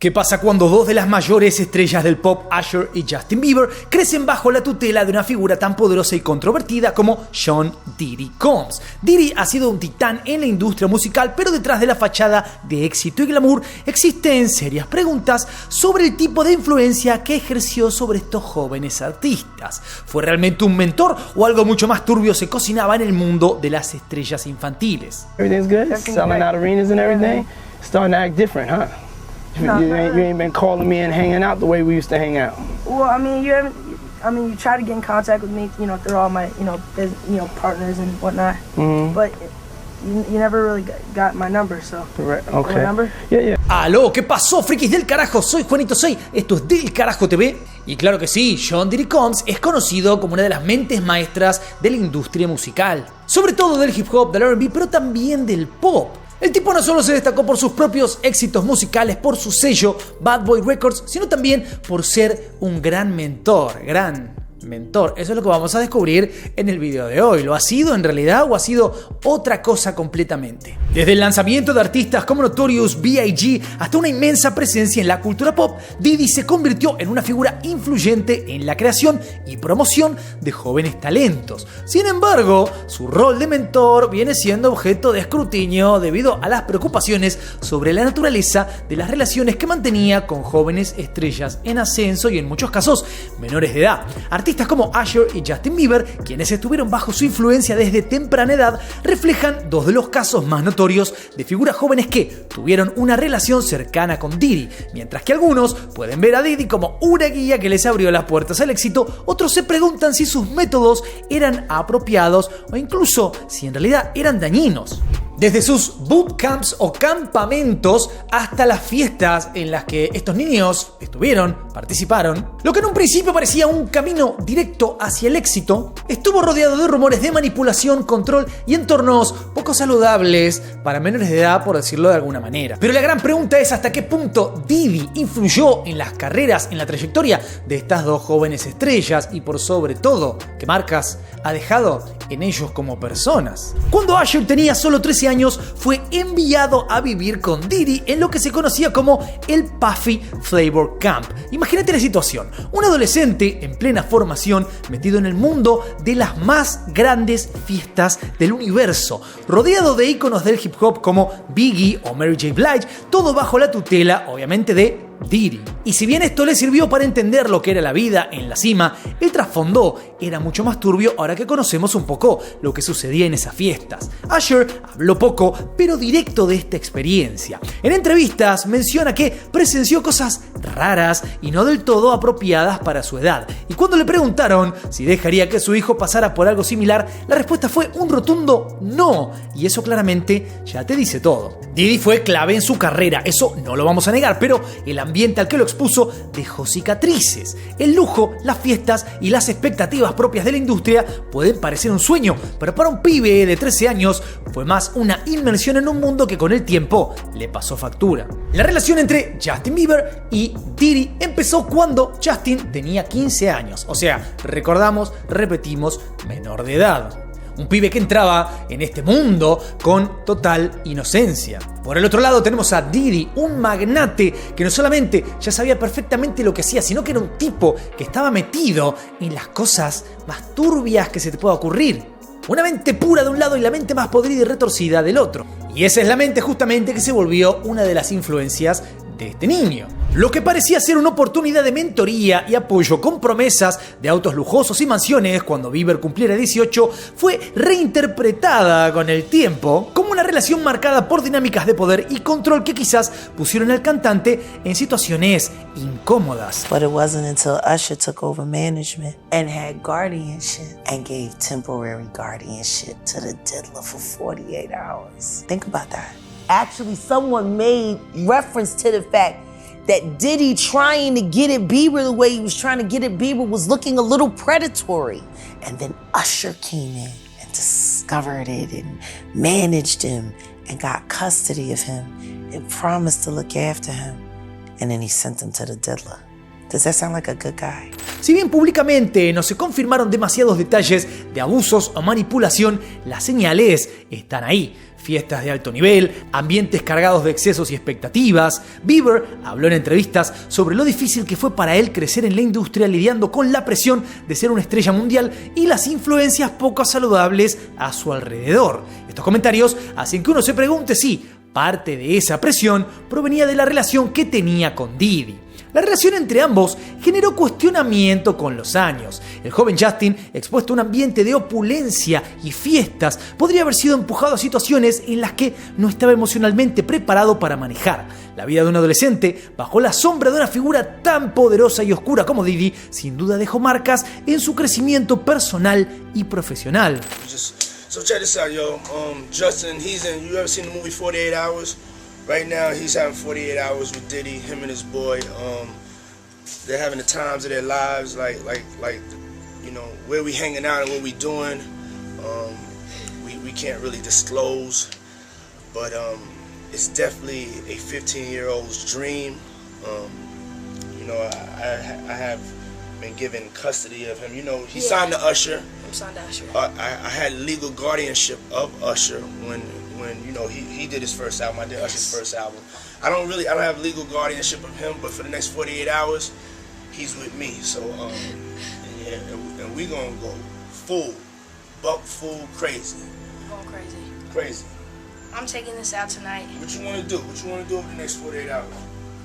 ¿Qué pasa cuando dos de las mayores estrellas del pop, Usher y Justin Bieber, crecen bajo la tutela de una figura tan poderosa y controvertida como Sean Diddy Combs? Diddy ha sido un titán en la industria musical, pero detrás de la fachada de éxito y glamour existen serias preguntas sobre el tipo de influencia que ejerció sobre estos jóvenes artistas. ¿Fue realmente un mentor o algo mucho más turbio se cocinaba en el mundo de las estrellas infantiles? Everything's good? Selling out arenas and everything? Starting to act different, huh? No, you ain't been calling me and hanging out the way we used to hang out. Well, I mean, you try to get in contact with me, through all my, partners and whatnot. Mm-hmm. But you never really got my number, so. Right, okay. My number? Yeah. ¡Aló! ¿Qué pasó, frikis del carajo? Soy Juanito 6, esto es Del Carajo TV. Y claro que sí, Sean Diddy Combs es conocido como una de las mentes maestras de la industria musical. Sobre todo del hip hop, del R&B, pero también del pop. El tipo no solo se destacó por sus propios éxitos musicales, por su sello Bad Boy Records, sino también por ser un gran mentor. Eso es lo que vamos a descubrir en el video de hoy. ¿Lo ha sido en realidad o ha sido otra cosa completamente? Desde el lanzamiento de artistas como Notorious B.I.G. hasta una inmensa presencia en la cultura pop, Diddy se convirtió en una figura influyente en la creación y promoción de jóvenes talentos. Sin embargo, su rol de mentor viene siendo objeto de escrutinio debido a las preocupaciones sobre la naturaleza de las relaciones que mantenía con jóvenes estrellas en ascenso y en muchos casos menores de edad. Artistas como Usher y Justin Bieber, quienes estuvieron bajo su influencia desde temprana edad, reflejan dos de los casos más notorios de figuras jóvenes que tuvieron una relación cercana con Diddy. Mientras que algunos pueden ver a Diddy como una guía que les abrió las puertas al éxito, otros se preguntan si sus métodos eran apropiados o incluso si en realidad eran dañinos. Desde sus bootcamps o campamentos hasta las fiestas en las que estos niños participaron, lo que en un principio parecía un camino directo hacia el éxito, estuvo rodeado de rumores de manipulación, control y entornos poco saludables para menores de edad, por decirlo de alguna manera. Pero la gran pregunta es hasta qué punto Diddy influyó en las carreras, en la trayectoria de estas dos jóvenes estrellas y por sobre todo, qué marcas ha dejado en ellos como personas. Cuando Usher tenía solo 13 años, fue enviado a vivir con Diddy en lo que se conocía como el Puffy Flavor Camp. Imagínate la situación, un adolescente en plena formación metido en el mundo de las más grandes fiestas del universo, rodeado de íconos del hip hop como Biggie o Mary J. Blige, todo bajo la tutela obviamente de Diddy. Y si bien esto le sirvió para entender lo que era la vida en la cima, el trasfondo era mucho más turbio ahora que conocemos un poco lo que sucedía en esas fiestas. Usher habló poco, pero directo de esta experiencia. En entrevistas menciona que presenció cosas raras y no del todo apropiadas para su edad. Y cuando le preguntaron si dejaría que su hijo pasara por algo similar, la respuesta fue un rotundo no. Y eso claramente ya te dice todo. Diddy fue clave en su carrera, eso no lo vamos a negar, pero el ambiente al que lo expuso dejó cicatrices. El lujo, las fiestas y las expectativas propias de la industria pueden parecer un sueño, pero para un pibe de 13 años fue más una inmersión en un mundo que con el tiempo le pasó factura. La relación entre Justin Bieber y Diddy empezó cuando Justin tenía 15 años, o sea, repetimos, menor de edad. Un pibe que entraba en este mundo con total inocencia. Por el otro lado tenemos a Diddy, un magnate que no solamente ya sabía perfectamente lo que hacía, sino que era un tipo que estaba metido en las cosas más turbias que se te pueda ocurrir. Una mente pura de un lado y la mente más podrida y retorcida del otro. Y esa es la mente justamente que se volvió una de las influencias de este niño. Lo que parecía ser una oportunidad de mentoría y apoyo con promesas de autos lujosos y mansiones cuando Bieber cumpliera 18 fue reinterpretada con el tiempo como una relación marcada por dinámicas de poder y control que quizás pusieron al cantante en situaciones incómodas. But it wasn't until Usher took over management and had guardianship and gave temporary guardianship to the diddler for 48 hours. Think about that. Actually, someone made reference to the fact that Diddy trying to get at Bieber the way he was trying to get at Bieber was looking a little predatory. And then Usher came in and discovered it and managed him and got custody of him and promised to look after him. And then he sent him to the diddler. Does that sound like a good guy? Si bien públicamente no se confirmaron demasiados detalles de abusos o manipulación, las señales están ahí. fiestas de alto nivel, ambientes cargados de excesos y expectativas. Bieber habló en entrevistas sobre lo difícil que fue para él crecer en la industria lidiando con la presión de ser una estrella mundial y las influencias poco saludables a su alrededor. Estos comentarios hacen que uno se pregunte si parte de esa presión provenía de la relación que tenía con Diddy. La relación entre ambos generó cuestionamiento con los años. El joven Justin, expuesto a un ambiente de opulencia y fiestas, podría haber sido empujado a situaciones en las que no estaba emocionalmente preparado para manejar. La vida de un adolescente, bajo la sombra de una figura tan poderosa y oscura como Diddy, sin duda dejó marcas en su crecimiento personal y profesional. So check this out, yo. Justin, you ever seen the movie 48 Hours? Right now, he's having 48 hours with Diddy, him and his boy. They're having the times of their lives, like, you know, where we hanging out and what we doing. We can't really disclose, but it's definitely a 15-year-old's dream. You know, I have been given custody of him. You know, he signed to Usher. I'm signed to Usher. I had legal guardianship of Usher when you know he did his first album. I did Usher's first album. I don't have legal guardianship of him, but for the next 48 hours, he's with me. So yeah, and we gonna go buck full crazy. Going crazy. Crazy. I'm taking this out tonight. What you wanna do? What you wanna do over the next 48 hours?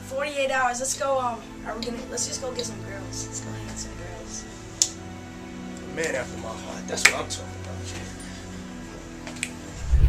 48 hours. Let's go. Let's just go get some girls. Let's go hang with some girls. A man after my heart. That's what I'm talking about.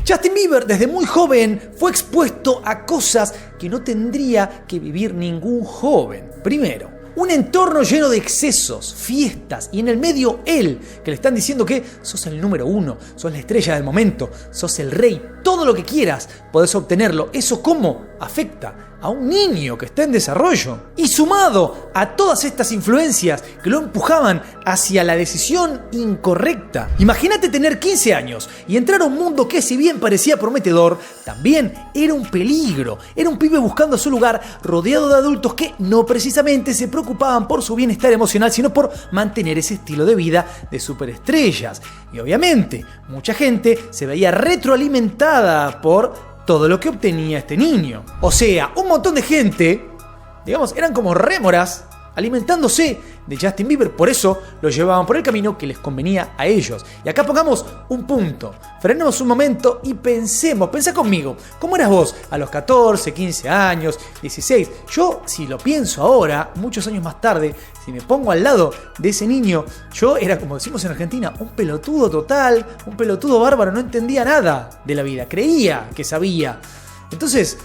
Justin Bieber desde muy joven fue expuesto a cosas que no tendría que vivir ningún joven. Primero, un entorno lleno de excesos, fiestas y en el medio él, que le están diciendo que sos el número uno, sos la estrella del momento, sos el rey, todo lo que quieras podés obtenerlo. ¿Eso cómo afecta a un niño que está en desarrollo? Y sumado a todas estas influencias que lo empujaban hacia la decisión incorrecta. Imagínate tener 15 años y entrar a un mundo que, si bien parecía prometedor, también era un peligro. Era un pibe buscando su lugar rodeado de adultos que no precisamente se preocupaban por su bienestar emocional, sino por mantener ese estilo de vida de superestrellas. Y obviamente, mucha gente se veía retroalimentada por todo lo que obtenía este niño. O sea, un montón de gente, digamos, eran como rémoras alimentándose de Justin Bieber. Por eso lo llevaban por el camino que les convenía a ellos. Y acá pongamos un punto. Frenemos un momento y pensemos. Pensá conmigo. ¿Cómo eras vos a los 14, 15 años, 16? Yo, si lo pienso ahora, muchos años más tarde, si me pongo al lado de ese niño, yo era, como decimos en Argentina, un pelotudo total, un pelotudo bárbaro. No entendía nada de la vida. Creía que sabía. Entonces,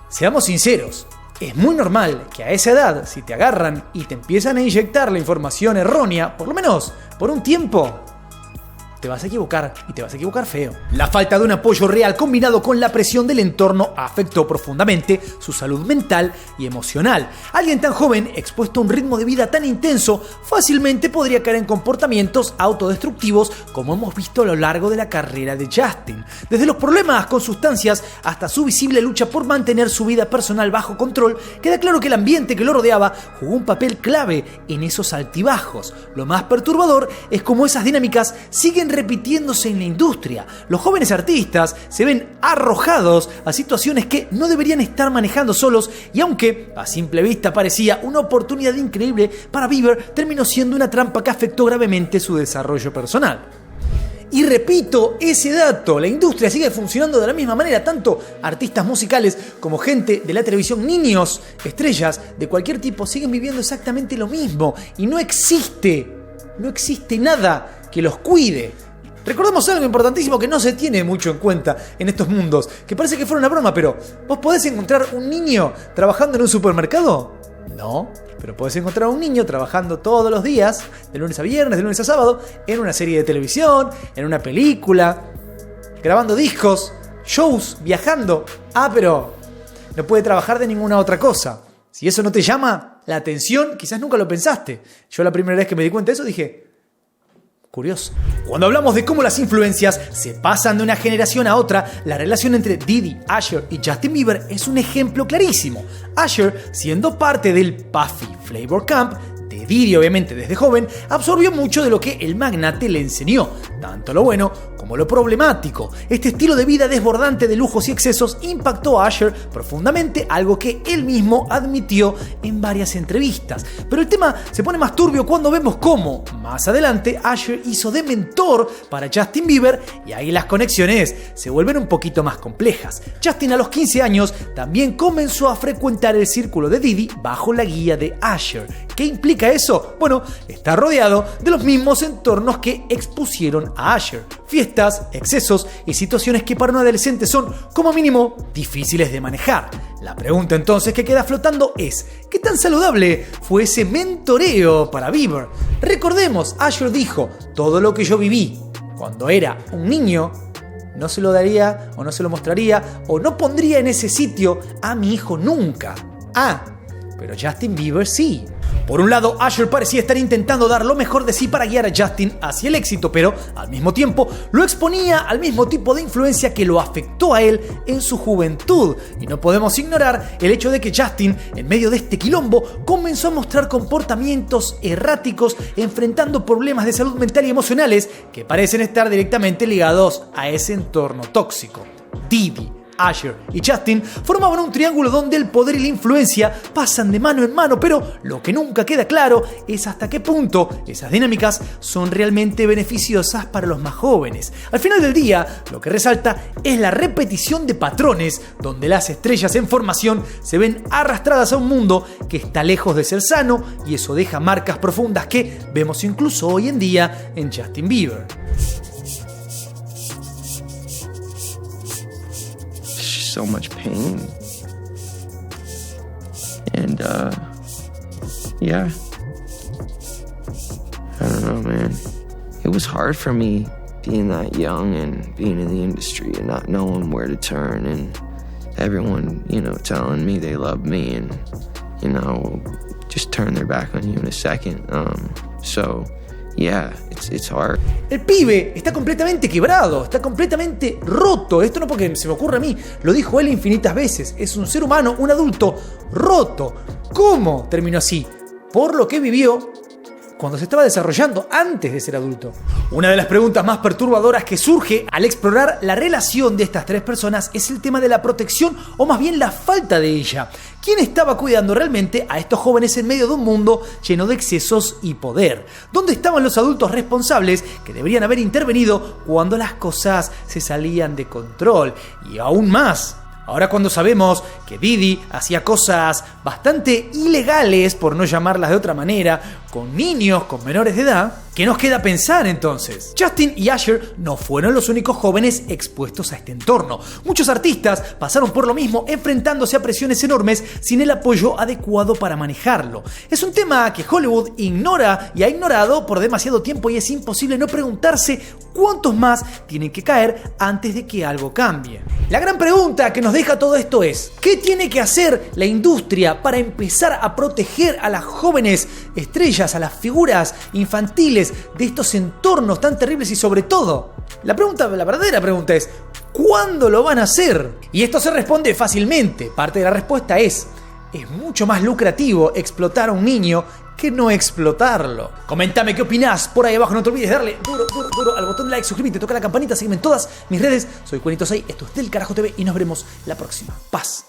seamos sinceros. Es muy normal que a esa edad, si te agarran y te empiezan a inyectar la información errónea, por lo menos por un tiempo, te vas a equivocar y te vas a equivocar feo. La falta de un apoyo real combinado con la presión del entorno afectó profundamente su salud mental y emocional. Alguien tan joven, expuesto a un ritmo de vida tan intenso, fácilmente podría caer en comportamientos autodestructivos como hemos visto a lo largo de la carrera de Justin. Desde los problemas con sustancias hasta su visible lucha por mantener su vida personal bajo control, queda claro que el ambiente que lo rodeaba jugó un papel clave en esos altibajos. Lo más perturbador es cómo esas dinámicas siguen repitiéndose en la industria. Los jóvenes artistas se ven arrojados a situaciones que no deberían estar manejando solos, y aunque a simple vista parecía una oportunidad increíble para Bieber, terminó siendo una trampa que afectó gravemente su desarrollo personal. Y repito ese dato, la industria sigue funcionando de la misma manera, tanto artistas musicales como gente de la televisión, niños, estrellas de cualquier tipo, siguen viviendo exactamente lo mismo y no existe nada que los cuide. Recordemos algo importantísimo que no se tiene mucho en cuenta en estos mundos, que parece que fuera una broma, pero ¿vos podés encontrar un niño trabajando en un supermercado? No, pero podés encontrar un niño trabajando todos los días, de lunes a viernes, de lunes a sábado, en una serie de televisión, en una película, grabando discos, shows, viajando. Ah, pero no puede trabajar de ninguna otra cosa. Si eso no te llama la atención, quizás nunca lo pensaste. Yo la primera vez que me di cuenta de eso dije, curioso. Cuando hablamos de cómo las influencias se pasan de una generación a otra, la relación entre Diddy, Usher y Justin Bieber es un ejemplo clarísimo. Usher, siendo parte del Puffy Flavor Camp de Diddy, obviamente desde joven, absorbió mucho de lo que el magnate le enseñó, tanto lo bueno como lo problemático. Este estilo de vida desbordante de lujos y excesos impactó a Usher profundamente, algo que él mismo admitió en varias entrevistas. Pero el tema se pone más turbio cuando vemos cómo, más adelante, Usher hizo de mentor para Justin Bieber y ahí las conexiones se vuelven un poquito más complejas. Justin a los 15 años también comenzó a frecuentar el círculo de Diddy bajo la guía de Usher. ¿Qué implica eso? Bueno, está rodeado de los mismos entornos que expusieron a Usher. Fiestas, excesos y situaciones que para un adolescente son, como mínimo, difíciles de manejar. La pregunta entonces que queda flotando es, ¿qué tan saludable fue ese mentoreo para Bieber? Recordemos, Usher dijo, todo lo que yo viví cuando era un niño, no se lo daría o no se lo mostraría o no pondría en ese sitio a mi hijo nunca. Pero Justin Bieber sí. Por un lado, Usher parecía estar intentando dar lo mejor de sí para guiar a Justin hacia el éxito, pero al mismo tiempo lo exponía al mismo tipo de influencia que lo afectó a él en su juventud. Y no podemos ignorar el hecho de que Justin, en medio de este quilombo, comenzó a mostrar comportamientos erráticos, enfrentando problemas de salud mental y emocionales que parecen estar directamente ligados a ese entorno tóxico. Diddy, Usher y Justin formaban un triángulo donde el poder y la influencia pasan de mano en mano, pero lo que nunca queda claro es hasta qué punto esas dinámicas son realmente beneficiosas para los más jóvenes. Al final del día, lo que resalta es la repetición de patrones donde las estrellas en formación se ven arrastradas a un mundo que está lejos de ser sano, y eso deja marcas profundas que vemos incluso hoy en día en Justin Bieber. So much pain, and yeah, I don't know, man. It was hard for me being that young and being in the industry and not knowing where to turn, and everyone, telling me they love me and, just turn their back on you in a second. So yeah, it's hard. El pibe está completamente quebrado, está completamente roto. Esto no porque se me ocurre a mí, lo dijo él infinitas veces. Es un ser humano, un adulto roto. ¿Cómo terminó así? Por lo que vivió cuando se estaba desarrollando antes de ser adulto. Una de las preguntas más perturbadoras que surge al explorar la relación de estas tres personas es el tema de la protección, o más bien la falta de ella. ¿Quién estaba cuidando realmente a estos jóvenes en medio de un mundo lleno de excesos y poder? ¿Dónde estaban los adultos responsables que deberían haber intervenido cuando las cosas se salían de control? Y aún más, ahora cuando sabemos que Diddy hacía cosas bastante ilegales, por no llamarlas de otra manera, con niños, con menores de edad, ¿qué nos queda pensar entonces? Justin y Usher no fueron los únicos jóvenes expuestos a este entorno. Muchos artistas pasaron por lo mismo, enfrentándose a presiones enormes sin el apoyo adecuado para manejarlo. Es un tema que Hollywood ignora y ha ignorado por demasiado tiempo, y es imposible no preguntarse cuántos más tienen que caer antes de que algo cambie. La gran pregunta que nos deja todo esto es, ¿qué tiene que hacer la industria para empezar a proteger a las jóvenes estrellas, a las figuras infantiles de estos entornos tan terribles? Y sobre todo, la verdadera pregunta es, ¿cuándo lo van a hacer? Y esto se responde fácilmente. Parte de la respuesta es mucho más lucrativo explotar a un niño que no explotarlo. Comentame qué opinás por ahí abajo. No te olvides de darle duro al botón de like, suscríbete, toca la campanita, sígueme en todas mis redes. Soy Juanito 6, esto es Del Carajo TV y nos veremos la próxima. Paz.